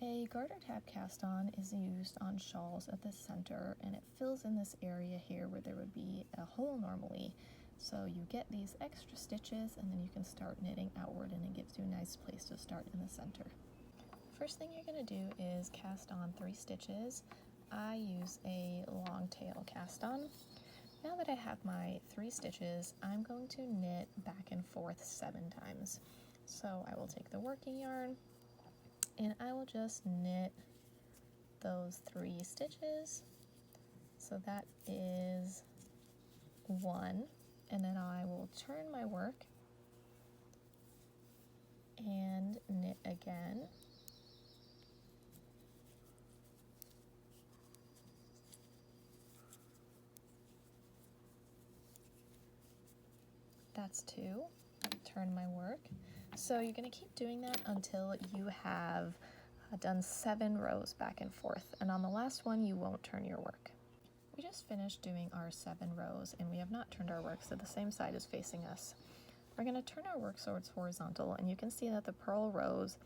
A garter tab cast on is used on shawls at the center, and it fills in this area here where there would be a hole normally. So you get these extra stitches and then you can start knitting outward, and it gives you a nice place to start in the center. First thing you're going to do is cast on 3 stitches. I use a long tail cast on. Now that I have my 3 stitches, I'm going to knit back and forth 7 times. So I will take the working yarn and I will just knit those 3 stitches. So that is 1, and then I will turn my work and knit again. That's 2. Turn my work. So you're going to keep doing that until you have done 7 rows back and forth, and on the last one you won't turn your work. We just finished doing our 7 rows and we have not turned our work, so the same side is facing us. We're going to turn our work so it's horizontal, and you can see that the purl rows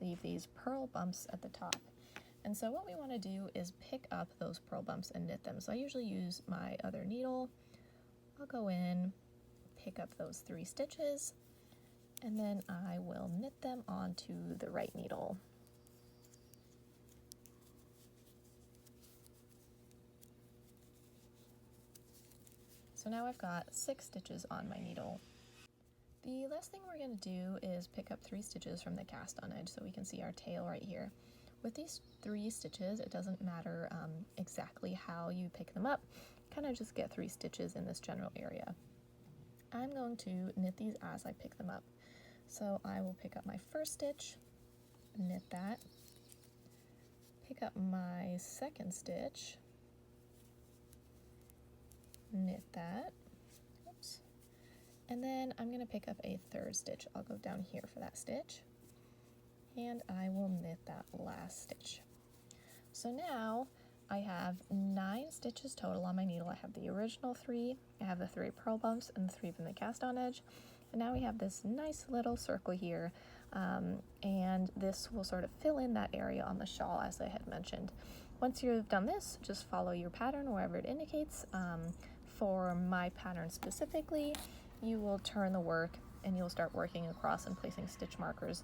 leave these purl bumps at the top. And so what we want to do is pick up those purl bumps and knit them. So I usually use my other needle. I'll go in, pick up those 3 stitches, and then I will knit them onto the right needle. So now I've got 6 stitches on my needle. The last thing we're going to do is pick up 3 stitches from the cast on edge so we can see our tail right here. With these 3 stitches, it doesn't matter exactly how you pick them up, kind of just get 3 stitches in this general area. I'm going to knit these as I pick them up. So I will pick up my first stitch, knit that, pick up my second stitch, knit that, oops, and then I'm going to pick up a third stitch. I'll go down here for that stitch, and I will knit that last stitch. So now I have 9 stitches total on my needle. I have the original 3, I have the 3 purl bumps, and the 3 from the cast on edge. And now we have this nice little circle here, and this will sort of fill in that area on the shawl, as I had mentioned. Once you've done this, just follow your pattern wherever it indicates. For my pattern specifically, you will turn the work and you'll start working across and placing stitch markers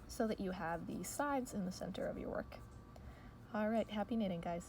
so that you have the sides in the center of your work. All right, happy knitting, guys.